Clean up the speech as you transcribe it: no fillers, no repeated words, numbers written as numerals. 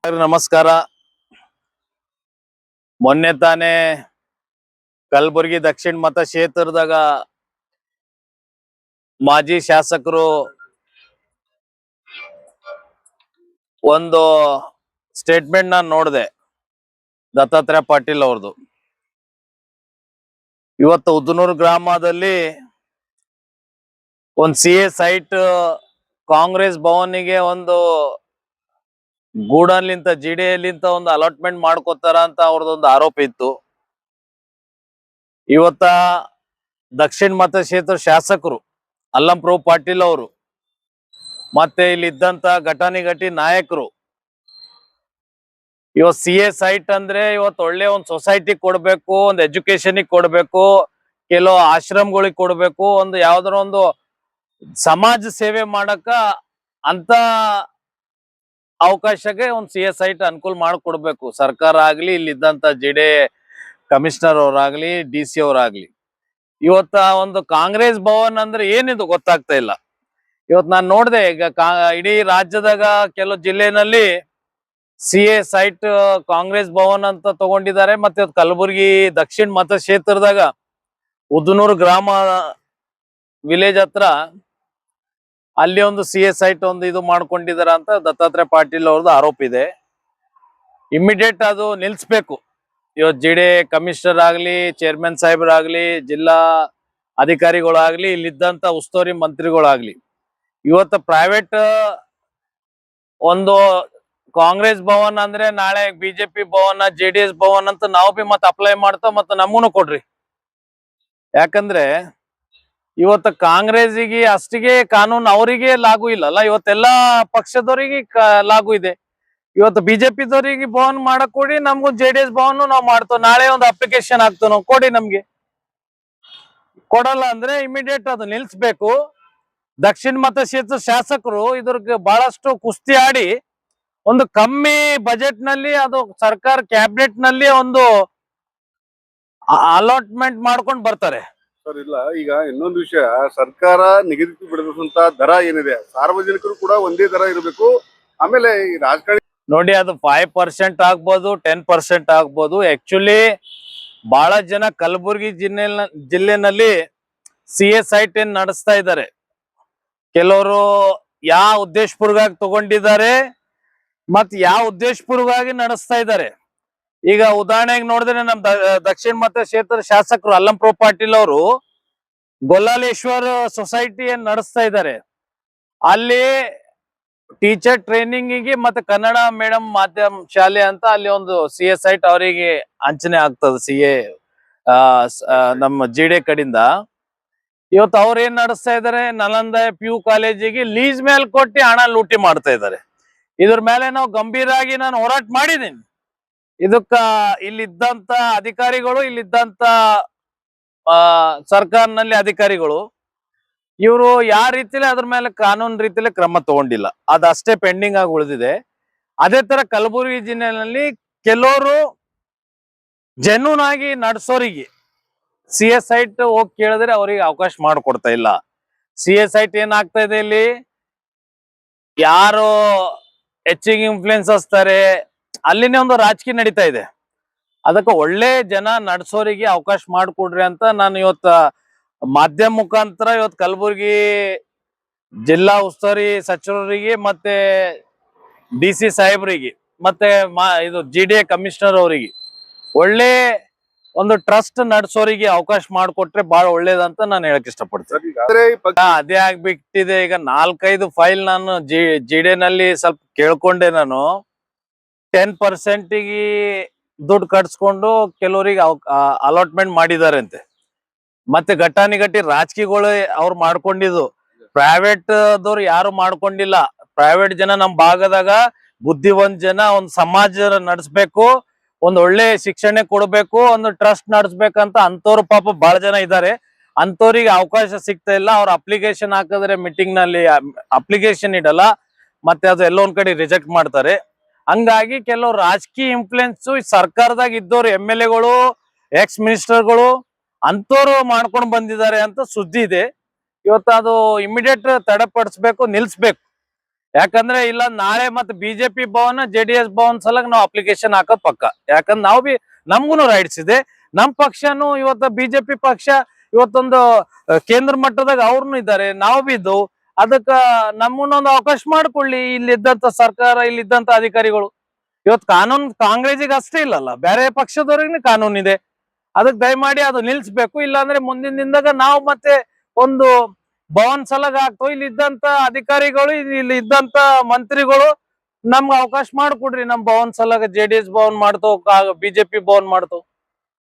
ನಮಸ್ಕಾರ. ಮೊನ್ನೆ ತಾನೇ ಕಲಬುರಗಿ ದಕ್ಷಿಣ ಮತಕ್ಷೇತ್ರದಾಗ ಮಾಜಿ ಶಾಸಕರು ಒಂದು ಸ್ಟೇಟ್ಮೆಂಟ್ ನಾನು ನೋಡಿದೆ, ದತ್ತಾತ್ರೇಯ ಪಾಟೀಲ್ ಅವ್ರದ್ದು. ಇವತ್ತು ಉದ್ನೂರು ಗ್ರಾಮದಲ್ಲಿ ಒಂದು CA ಸೈಟ್ ಕಾಂಗ್ರೆಸ್ ಭವನಿಗೆ ಒಂದು ಗೂಡನ್ಲಿಂತ GDAಲಿಂತ ಒಂದು ಅಲಾಟ್ಮೆಂಟ್ ಮಾಡ್ಕೋತಾರ ಅಂತ ಅವ್ರದೊಂದು ಆರೋಪ ಇತ್ತು. ಇವತ್ತ ದಕ್ಷಿಣ ಮತಕ್ಷೇತ್ರ ಶಾಸಕರು ಅಲ್ಲಂಪ್ರಭು ಪಾಟೀಲ್ ಅವರು ಮತ್ತೆ ಇಲ್ಲಿದ್ದಂತ ಘಟಾನುಘಟಿ ನಾಯಕರು ಇವತ್ತು CA ಸೈಟ್ ಅಂದ್ರೆ ಇವತ್ತು ಒಳ್ಳೆ ಒಂದು ಸೊಸೈಟಿ ಕೊಡ್ಬೇಕು, ಒಂದು ಎಜುಕೇಶನ್ ಕೊಡ್ಬೇಕು, ಕೆಲವು ಆಶ್ರಮಗಳಿಗೆ ಕೊಡ್ಬೇಕು, ಒಂದು ಯಾವ್ದಾರ ಒಂದು ಸಮಾಜ ಸೇವೆ ಮಾಡಕ ಅಂತ ಅವಕಾಶಕ್ಕೆ ಒಂದು CA ಸೈಟ್ ಅನುಕೂಲ ಮಾಡಿಕೊಡ್ಬೇಕು. ಸರ್ಕಾರ ಆಗ್ಲಿ, ಇಲ್ಲಿದ್ದಂತ GDA ಕಮಿಷನರ್ ಅವರಾಗ್ಲಿ, DC ಅವರಾಗ್ಲಿ. ಇವತ್ತ ಒಂದು ಕಾಂಗ್ರೆಸ್ ಭವನ್ ಅಂದ್ರೆ ಏನಿದು ಗೊತ್ತಾಗ್ತಾ ಇಲ್ಲ. ಇವತ್ತು ನಾನು ನೋಡಿದೆ, ಈಗ ಇಡೀ ರಾಜ್ಯದಾಗ ಕೆಲವು ಜಿಲ್ಲೆನಲ್ಲಿ CA ಸೈಟ್ ಕಾಂಗ್ರೆಸ್ ಭವನ್ ಅಂತ ತಗೊಂಡಿದ್ದಾರೆ. ಮತ್ತೆ ಕಲಬುರಗಿ ದಕ್ಷಿಣ ಮತಕ್ಷೇತ್ರದಾಗ ಉದ್ನೂರು ಗ್ರಾಮ ವಿಲೇಜ್ ಹತ್ರ ಅಲ್ಲಿ ಒಂದು CA ಸೈಟ್ ಒಂದು ಇದು ಮಾಡ್ಕೊಂಡಿದಾರ ಅಂತ ದತ್ತಾತ್ರೇಯ ಪಾಟೀಲ್ ಅವ್ರದ್ದು ಆರೋಪ ಇದೆ. ಇಮಿಡಿಯೇಟ್ ಅದು ನಿಲ್ಸ್ಬೇಕು. ಇವತ್ತು GDA ಕಮಿಷನರ್ ಆಗ್ಲಿ, ಚೇರ್ಮನ್ ಸಾಹೇಬರಾಗ್ಲಿ, ಜಿಲ್ಲಾ ಅಧಿಕಾರಿಗಳಾಗ್ಲಿ, ಇಲ್ಲಿದ್ದಂತ ಉಸ್ತುವಾರಿ ಮಂತ್ರಿಗಳಾಗ್ಲಿ, ಇವತ್ತು ಪ್ರೈವೇಟ್ ಒಂದು ಕಾಂಗ್ರೆಸ್ ಭವನ್ ಅಂದ್ರೆ ನಾಳೆ BJP ಭವನ, JDS ಭವನ್ ಅಂತ ನಾವು ಬಿ ಮತ್ತೆ ಅಪ್ಲೈ ಮಾಡ್ತಾವ, ಮತ್ತೆ ನಮೂನು ಕೊಡ್ರಿ. ಯಾಕಂದ್ರೆ ಇವತ್ತು ಕಾಂಗ್ರೆಸ್ಸಿಗೆ ಅಷ್ಟಿಗೆ ಕಾನೂನು ಅವರಿಗೆ ಲಾಗು ಇಲ್ಲಲ್ಲ, ಇವತ್ತೆಲ್ಲಾ ಪಕ್ಷದವರಿಗೆ ಲಾಗು ಇದೆ. ಇವತ್ತು BJP-ದವರಿಗೆ ಭವನ್ ಮಾಡಕ್ ಕೊಡಿ, ನಮ್ಗೂ JDS ಭವನ್ ನಾವು ಮಾಡ್ತೇವೆ. ನಾಳೆ ಒಂದು ಅಪ್ಲಿಕೇಶನ್ ಹಾಕ್ತೇವೆ ನಾವು, ಕೊಡಿ. ನಮ್ಗೆ ಕೊಡಲ್ಲ ಅಂದ್ರೆ ಇಮಿಡಿಯೇಟ್ ಅದು ನಿಲ್ಸ್ಬೇಕು. ದಕ್ಷಿಣ ಮತಕ್ಷೇತ್ರ ಶಾಸಕರು ಇದ್ರಿಗೆ ಬಹಳಷ್ಟು ಕುಸ್ತಿ ಆಡಿ ಒಂದು ಕಮ್ಮಿ ಬಜೆಟ್ ನಲ್ಲಿ ಅದು ಸರ್ಕಾರ ಕ್ಯಾಬಿನೆಟ್ ನಲ್ಲಿ ಒಂದು ಅಲಾಟ್ಮೆಂಟ್ ಮಾಡ್ಕೊಂಡು ಬರ್ತಾರೆ. ಸರ್ ಇಲ್ಲ, ಈಗ ಇನ್ನೊಂದು ವಿಷಯ, ಸರ್ಕಾರ ನಿಗದಿತ ಬಿಡದಂತ ದರ ಏನಿದೆ ಸಾರ್ವಜನಿಕರು ಕೂಡ ಒಂದೇ ದರ ಇರಬೇಕು. ಆಮೇಲೆ ಈ ರಾಜಕಾರಣಿ ನೋಡಿ, ಅದು 5% ಆಗ್ಬೋದು, 10% ಆಗ್ಬೋದು. ಆಕ್ಚುಲಿ ಬಹಳ ಜನ ಕಲಬುರಗಿ ಜಿಲ್ಲೆನಲ್ಲಿ CA ಸೈಟ್ ಏನ್ ನಡೆಸ್ತಾ ಇದ್ದಾರೆ, ಕೆಲವರು ಯಾವ ಉದ್ದೇಶಪೂರ್ವಕವಾಗಿ ತಗೊಂಡಿದ್ದಾರೆ ಮತ್ ಯಾವ ಉದ್ದೇಶಪೂರ್ವಕವಾಗಿ ನಡೆಸ್ತಾ ಇದ್ದಾರೆ. ಈಗ ಉದಾಹರಣೆಗೆ ನೋಡಿದ್ರೆ ನಮ್ ದಕ್ಷಿಣ ಮತಕ್ಷೇತ್ರ ಶಾಸಕರು ಅಲ್ಲಂಪ್ರಭು ಪಾಟೀಲ್ ಅವರು ಗೊಲ್ಲಾಲೇಶ್ವರ ಸೊಸೈಟಿ ಏನ್ ನಡೆಸ್ತಾ ಇದ್ದಾರೆ, ಅಲ್ಲಿ ಟೀಚರ್ ಟ್ರೈನಿಂಗಿಗೆ ಮತ್ತೆ ಕನ್ನಡ ಮೀಡಿಯಂ ಮಾಧ್ಯಮ ಶಾಲೆ ಅಂತ ಅಲ್ಲಿ ಒಂದು CA ಸೈಟ್ ಅವರಿಗೆ ಹಂಚನೆ ಆಗ್ತದೆ. CA ನಮ್ಮ GDA ಕಡೆಯಿಂದ ಇವತ್ತು ಅವ್ರ ಏನ್ ನಡೆಸ್ತಾ ಇದಾರೆ, ನಲಂದ PU ಕಾಲೇಜಿಗೆ ಲೀಸ್ ಮೇಲೆ ಕೊಟ್ಟು ಹಣ ಲೂಟಿ ಮಾಡ್ತಾ ಇದ್ದಾರೆ. ಇದ್ರ ಮೇಲೆ ನಾವು ಗಂಭೀರವಾಗಿ ನಾನು ಹೋರಾಟ ಮಾಡಿದ್ದೀನಿ. ಇದಕ್ಕ ಇಲ್ಲಿದ್ದಂತ ಅಧಿಕಾರಿಗಳು, ಇಲ್ಲಿದ್ದಂತ ಸರ್ಕಾರನಲ್ಲಿ ಅಧಿಕಾರಿಗಳು, ಇವರು ಯಾವ ರೀತಿಲಿ ಅದ್ರ ಮೇಲೆ ಕಾನೂನು ರೀತಿಯಲ್ಲಿ ಕ್ರಮ ತಗೊಂಡಿಲ್ಲ. ಅದಷ್ಟೇ ಪೆಂಡಿಂಗ್ ಆಗಿ ಉಳಿದಿದೆ. ಅದೇ ತರ ಕಲಬುರಗಿ ಜಿಲ್ಲೆಯಲ್ಲಿ ಕೆಲವರು ಜೆನ್ಯೂನ್ ಆಗಿ ನಡೆಸೋರಿಗೆ CA ಸೈಟ್ ಹೋಗಿ ಕೇಳಿದ್ರೆ ಅವ್ರಿಗೆ ಅವಕಾಶ ಮಾಡಿಕೊಡ್ತಾ ಇಲ್ಲ. CA ಸೈಟ್ ಏನಾಗ್ತಾ ಇದೆ, ಇಲ್ಲಿ ಯಾರು ಹೆಚ್ಚಿಗೆ ಇನ್ಫ್ಲೂಯೆನ್ಸ್ ಹಚ್ತಾರೆ, ಅಲ್ಲಿನೇ ಒಂದು ರಾಜಕೀಯ ನಡೀತಾ ಇದೆ. ಅದಕ್ಕೆ ಒಳ್ಳೆ ಜನ ನಡೆಸೋರಿಗೆ ಅವಕಾಶ ಮಾಡಿಕೊಡ್ರಿ ಅಂತ ನಾನು ಇವತ್ತು ಮಾಧ್ಯಮ ಮುಖಾಂತರ ಇವತ್ತು ಕಲಬುರಗಿ ಜಿಲ್ಲಾ ಉಸ್ತುವಾರಿ ಸಚಿವರಿಗೆ ಮತ್ತೆ DC ಸಾಹೇಬರಿಗೆ ಮತ್ತೆ ಇದು GDA ಕಮಿಷನರ್ ಅವರಿಗೆ ಒಳ್ಳೆ ಒಂದು ಟ್ರಸ್ಟ್ ನಡೆಸೋರಿಗೆ ಅವಕಾಶ ಮಾಡಿಕೊಟ್ರೆ ಬಹಳ ಒಳ್ಳೇದಂತ ನಾನು ಹೇಳಕ್ ಇಷ್ಟಪಡ್ತೀನಿ. ಅದೇ ಆಗ್ಬಿಟ್ಟಿದೆ. ಈಗ 4-5 ಫೈಲ್ ನಾನು GDA ನಲ್ಲಿ ಸ್ವಲ್ಪ ಕೇಳ್ಕೊಂಡೆ. ನಾನು 10% ದುಡ್ಡು ಕಟ್ಸ್ಕೊಂಡು ಕೆಲವರಿಗೆ ಅಲಾಟ್ಮೆಂಟ್ ಮಾಡಿದ್ದಾರೆ ಅಂತೆ. ಮತ್ತೆ ಘಟಾನುಘಟಿ ರಾಜಕೀಯಗಳು ಅವ್ರು ಮಾಡ್ಕೊಂಡಿದ್ದು, ಪ್ರೈವೇಟ್ ದವ್ರು ಯಾರು ಮಾಡ್ಕೊಂಡಿಲ್ಲ. ಪ್ರೈವೇಟ್ ಜನ ನಮ್ ಭಾಗದಾಗ ಬುದ್ಧಿವಂತ ಜನ ಒಂದು ಸಮಾಜ ನಡೆಸ್ಬೇಕು, ಒಂದು ಒಳ್ಳೆ ಶಿಕ್ಷಣ ಕೊಡ್ಬೇಕು, ಒಂದು ಟ್ರಸ್ಟ್ ನಡೆಸ್ಬೇಕಂತ ಅಂತವ್ರು ಪಾಪ ಬಹಳ ಜನ ಇದ್ದಾರೆ. ಅಂತವ್ರಿಗೆ ಅವಕಾಶ ಸಿಗ್ತಾ ಇಲ್ಲ. ಅವ್ರ ಅಪ್ಲಿಕೇಶನ್ ಹಾಕಿದ್ರೆ ಮೀಟಿಂಗ್ ನಲ್ಲಿ ಅಪ್ಲಿಕೇಶನ್ ಇಡಲ್ಲ, ಮತ್ತೆ ಅದು ಎಲ್ಲೋ ಒಂದ್ ಕಡೆ ರಿಜೆಕ್ಟ್ ಮಾಡ್ತಾರೆ. ಹಂಗಾಗಿ ಕೆಲವು ರಾಜಕೀಯ ಇನ್ಫ್ಲುಯೆನ್ಸ್ ಸರ್ಕಾರದಾಗ ಇದ್ದವ್ರು, MLAಗಳು, ಎಕ್ಸ್ ಮಿನಿಸ್ಟರ್ಗಳು ಅಂತವ್ರು ಮಾಡ್ಕೊಂಡು ಬಂದಿದ್ದಾರೆ ಅಂತ ಸುದ್ದಿ ಇದೆ. ಇವತ್ತು ಅದು ಇಮಿಡಿಯೇಟ್ ತಡೆಪಡಿಸ್ಬೇಕು, ನಿಲ್ಸ್ಬೇಕು. ಯಾಕಂದ್ರೆ ಇಲ್ಲ ನಾಳೆ ಮತ್ತೆ ಬಿಜೆಪಿ ಭವನ JDS ಭವನ್ ಸಲಗ ನಾವು ಅಪ್ಲಿಕೇಶನ್ ಹಾಕೋದ್ ಪಕ್ಕ. ಯಾಕಂದ್ರೆ ನಾವು ಬಿ ನಮ್ಗುನು ರೈಟ್ಸ್ ಇದೆ. ನಮ್ ಪಕ್ಷನು ಇವತ್ತ ಬಿಜೆಪಿ ಪಕ್ಷ ಇವತ್ತೊಂದು ಕೇಂದ್ರ ಮಟ್ಟದಾಗ ಅವ್ರನ್ನು ಇದ್ದಾರೆ, ನಾವು ಬಿ ಇದ್ದವು. ಅದಕ್ಕ ನಮ್ಮನ್ನೊಂದು ಅವಕಾಶ ಮಾಡ್ಕೊಳ್ಳಿ. ಇಲ್ಲಿದ್ದಂತ ಸರ್ಕಾರ, ಇಲ್ಲಿದ್ದಂತ ಅಧಿಕಾರಿಗಳು. ಇವತ್ತು ಕಾನೂನು ಕಾಂಗ್ರೆಸ್ಸಿಗೆ ಅಷ್ಟೇ ಇಲ್ಲಲ್ಲ, ಬೇರೆ ಪಕ್ಷದವ್ರಿಗೆ ಕಾನೂನು ಇದೆ. ಅದಕ್ಕೆ ದಯಮಾಡಿ ಅದು ನಿಲ್ಸ್ಬೇಕು. ಇಲ್ಲಾಂದ್ರೆ ಮುಂದಿನ ದಿನದಾಗ ನಾವು ಮತ್ತೆ ಒಂದು ಭವನ್ ಸಲಗ ಆಗ್ತೋ. ಇಲ್ಲಿ ಇದ್ದಂತ ಅಧಿಕಾರಿಗಳು, ಇಲ್ಲಿ ಇದ್ದಂತ ಮಂತ್ರಿಗಳು ನಮ್ಗೆ ಅವಕಾಶ ಮಾಡ್ಕೊಡ್ರಿ. ನಮ್ ಭವನ್ ಸಲಗ JDS ಭವನ್ ಮಾಡ್ತೋ, ಬಿಜೆಪಿ ಭವನ್ ಮಾಡ್ತೋ.